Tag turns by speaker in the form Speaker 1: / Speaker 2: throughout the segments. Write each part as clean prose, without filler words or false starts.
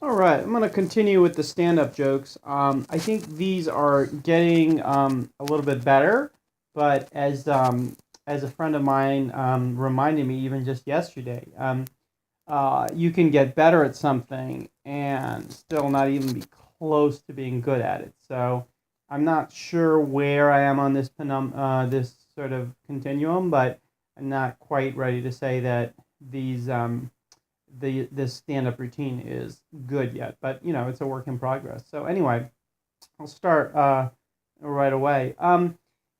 Speaker 1: All right, I'm going to continue with the stand-up jokes. I think these are getting a little bit better, but as a friend of mine reminded me even just yesterday, you can get better at something and still not even be close to being good at it. So I'm not sure where I am on this sort of continuum, but I'm not quite ready to say that these this stand up routine is good yet. But it's a work in progress. So anyway, I'll start right away.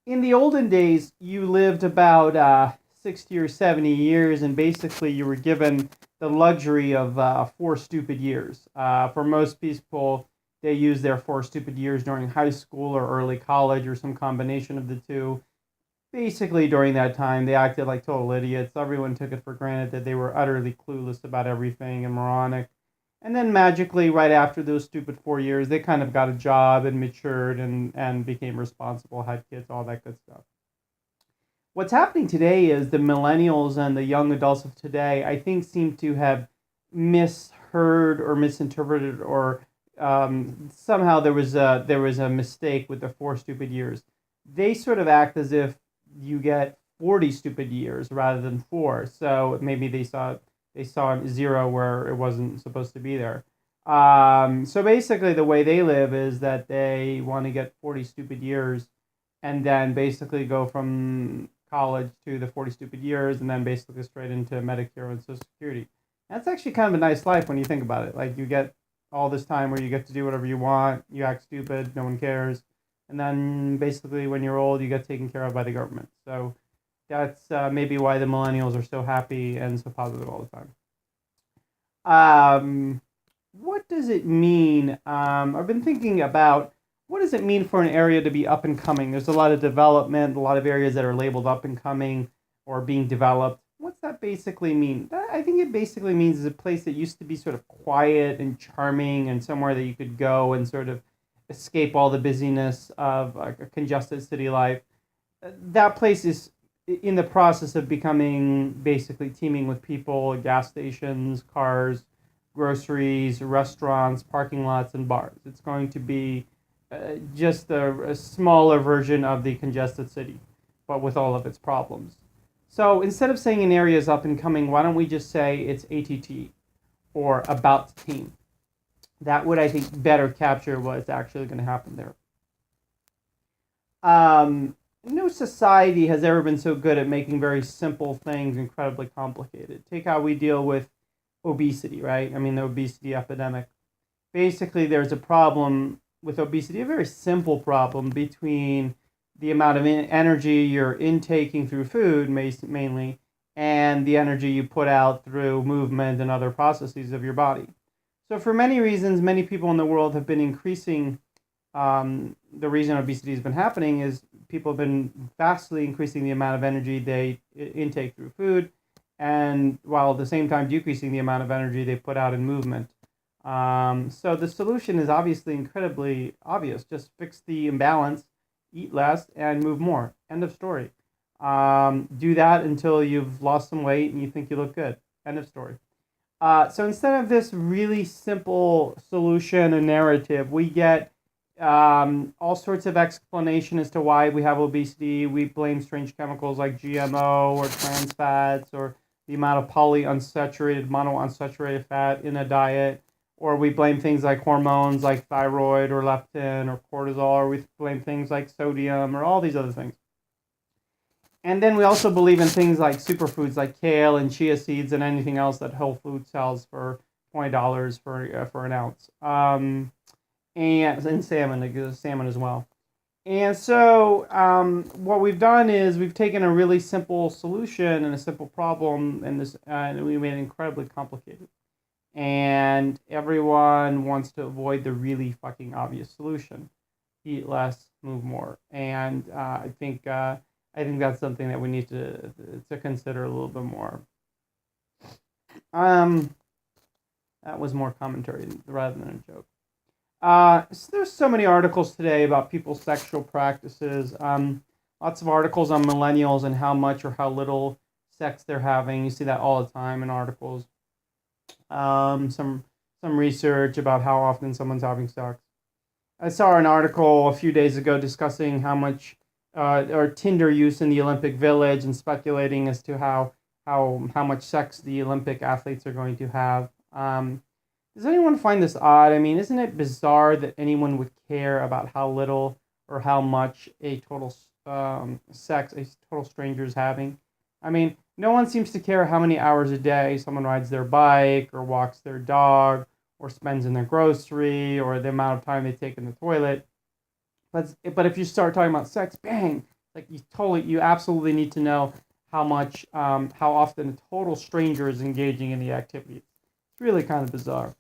Speaker 1: In the olden days, you lived about 60 or 70 years, and basically you were given the luxury of 4 stupid years. For most people, they use their 4 stupid years during high school or early college or some combination of the two. Basically, during that time, they acted like total idiots. Everyone took it for granted that they were utterly clueless about everything and moronic. And then magically, right after those stupid 4 years, they kind of got a job and matured and became responsible, had kids, all that good stuff. What's happening today is the millennials and the young adults of today, I think, seem to have misheard or misinterpreted, or somehow there was a mistake with the 4 stupid years. They sort of act as if you get 40 stupid years rather than four. So maybe they saw zero where it wasn't supposed to be there. So basically, the way they live is that they want to get 40 stupid years and then basically go from college to the 40 stupid years and then basically straight into Medicare and Social Security. That's actually kind of a nice life when you think about it. Like, you get all this time where you get to do whatever you want, you act stupid, no one cares. And then basically when you're old, you get taken care of by the government. So that's maybe why the millennials are so happy and so positive all the time. What does it mean? I've been thinking about what does it mean for an area to be up and coming? There's a lot of development, a lot of areas that are labeled up and coming or being developed. What's that basically mean? I think it basically means it's a place that used to be sort of quiet and charming and somewhere that you could go and sort of escape all the busyness of like a congested city life. That place is in the process of becoming basically teeming with people, gas stations, cars, groceries, restaurants, parking lots, and bars. It's going to be just a smaller version of the congested city, but with all of its problems. So instead of saying an area is up and coming, why don't we just say it's ATT or about to team? That would, I think, better capture what's actually going to happen there. No society has ever been so good at making very simple things incredibly complicated. Take how we deal with obesity, right? I mean, the obesity epidemic. Basically, there's a problem with obesity, a very simple problem between the amount of energy you're intaking through food, mainly, and the energy you put out through movement and other processes of your body. So, for many reasons, many people in the world have been increasing. The reason obesity has been happening is people have been vastly increasing the amount of energy they intake through food, and while at the same time decreasing the amount of energy they put out in movement. So the solution is obviously incredibly obvious. Just fix the imbalance, eat less, and move more. End of story. Do that until you've lost some weight and you think you look good. End of story. So instead of this really simple solution and narrative, we get all sorts of explanation as to why we have obesity. We blame strange chemicals like GMO or trans fats or the amount of polyunsaturated, monounsaturated fat in a diet. Or we blame things like hormones like thyroid or leptin or cortisol, or we blame things like sodium or all these other things. And then we also believe in things like superfoods like kale and chia seeds and anything else that Whole Foods sells for $20 for an ounce. And salmon as well. And so what we've done is we've taken a really simple solution and a simple problem, and we made it incredibly complicated. And everyone wants to avoid the really fucking obvious solution: eat less, move more. And I think that's something that we need to consider a little bit more. Um, that was more commentary rather than a joke. So there's so many articles today about people's sexual practices. Lots of articles on millennials and how much or how little sex they're having. You see that all the time in articles. Some some research about how often someone's having sex. I saw an article a few days ago discussing how much or Tinder use in the Olympic Village and speculating as to how much sex the Olympic athletes are going to have. Does anyone find this odd? I mean, isn't it bizarre that anyone would care about how little or how much a total sex a total stranger is having? I mean, no one seems to care how many hours a day someone rides their bike or walks their dog or spends in their grocery or the amount of time they take in the toilet. But if you start talking about sex, bang, like you absolutely need to know how often a total stranger is engaging in the activity. It's really kind of bizarre.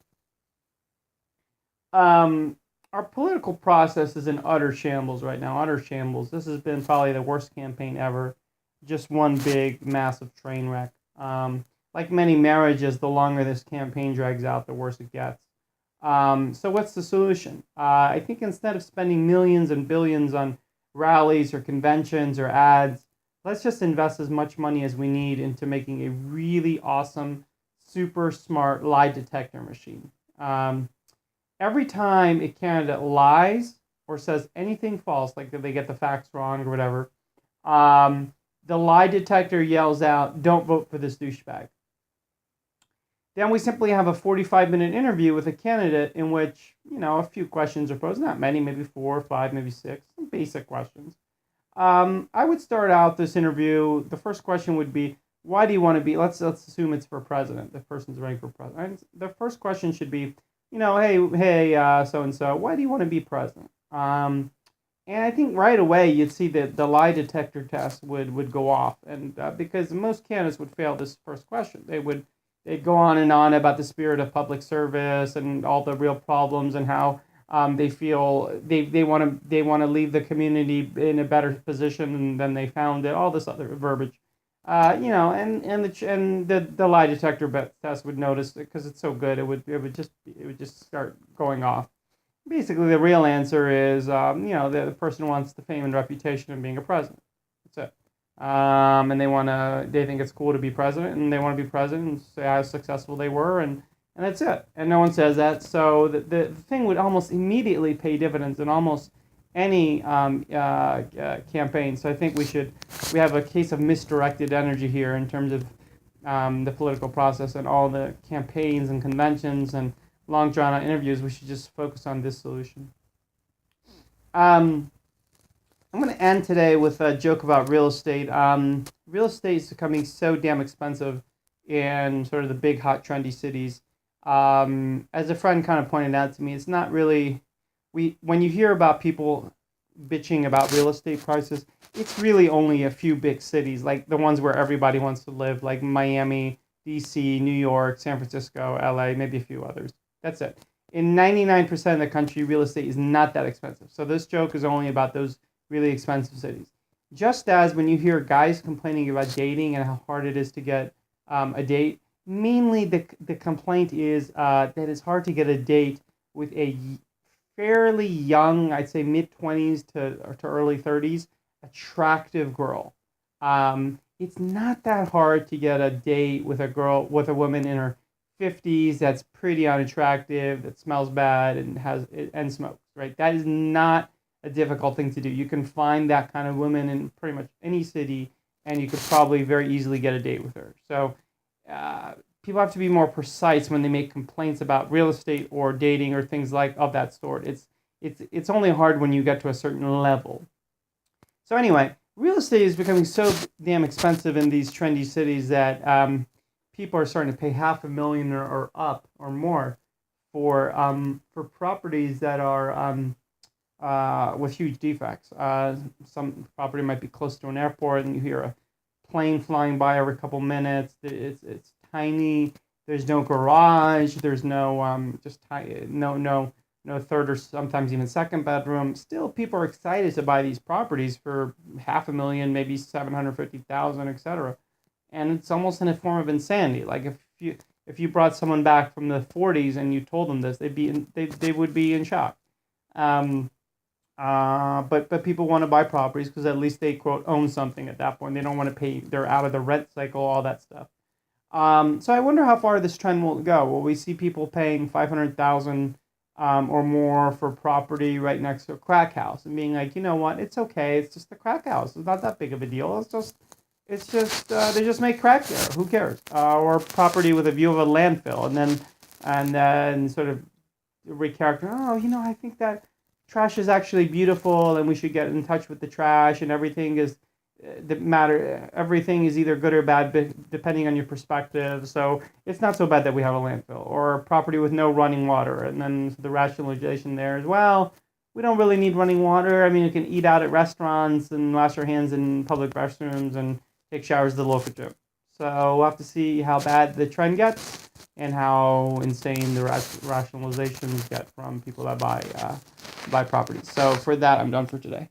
Speaker 1: Um, our political process is in utter shambles right now. Utter shambles. This has been probably the worst campaign ever. Just one big, massive train wreck. Like many marriages, the longer this campaign drags out, the worse it gets. So what's the solution? I think instead of spending millions and billions on rallies or conventions or ads, let's just invest as much money as we need into making a really awesome, super smart lie detector machine. Every time a candidate lies or says anything false, like if they get the facts wrong or whatever, the lie detector yells out, "Don't vote for this douchebag." Then we simply have a 45-minute interview with a candidate in which, a few questions are posed, not many, maybe 4 or 5, maybe 6, some basic questions. I would start out this interview. The first question would be, why do you want to be, let's assume it's for president, the person's running for president. The first question should be, hey, so-and-so, why do you want to be president? And I think right away you'd see that the lie detector test would go off, and because most candidates would fail this first question. They'd go on and on about the spirit of public service and all the real problems and how they feel they want to leave the community in a better position than they found it. All this other verbiage, and the lie detector test would notice it because it's so good. It would just start going off. Basically, the real answer is the person wants the fame and reputation of being a president. That's it. And they think it's cool to be president, and they want to be president and say how successful they were, and that's it. And no one says that, so the thing would almost immediately pay dividends in almost any campaign. So I think we have a case of misdirected energy here in terms of the political process and all the campaigns and conventions and long drawn out interviews. We should just focus on this solution. I'm going to end today with a joke about real estate. Real estate is becoming so damn expensive in sort of the big, hot, trendy cities. As a friend kind of pointed out to me, it's not really, when you hear about people bitching about real estate prices, it's really only a few big cities, like the ones where everybody wants to live, like Miami, DC, New York, San Francisco, LA, maybe a few others. That's it. In 99% of the country, real estate is not that expensive. So this joke is only about those really expensive cities. Just as when you hear guys complaining about dating and how hard it is to get a date, mainly the complaint is that it's hard to get a date with a fairly young, I'd say mid-20s to early 30s, attractive girl. It's not that hard to get a date with a woman in her 50s that's pretty unattractive, that smells bad and smokes, right? That is not a difficult thing to do. You can find that kind of woman in pretty much any city, and you could probably very easily get a date with her. So people have to be more precise when they make complaints about real estate or dating or things like of that sort. It's only hard when you get to a certain level. So anyway, real estate is becoming so damn expensive in these trendy cities that people are starting to pay $500,000 or up or more for properties that are with huge defects. Some property might be close to an airport, and you hear a plane flying by every couple minutes. It's tiny. There's no garage. There's no no third or sometimes even second bedroom. Still, people are excited to buy these properties for $500,000, maybe $750,000, etc. And it's almost in a form of insanity. Like if you brought someone back from the 40s and you told them this, they would be in shock. But people want to buy properties because at least they quote own something at that point. They don't want to pay. They're out of the rent cycle, all that stuff. So I wonder how far this trend will go. Will we see people paying 500,000 or more for property right next to a crack house and being like, you know what, it's okay, it's just a crack house. It's not that big of a deal. It's just they just make crack there. Who cares? Or property with a view of a landfill, and then sort of recharacter. Oh, I think that trash is actually beautiful, and we should get in touch with the trash, and everything is the matter. Everything is either good or bad, depending on your perspective. So it's not so bad that we have a landfill or a property with no running water, and then the rationalization there as well. We don't really need running water. I mean, you can eat out at restaurants and wash your hands in public restrooms and take showers at the local gym. So we'll have to see how bad the trend gets and how insane the rationalizations get from people that buy properties. So for that, I'm done for today.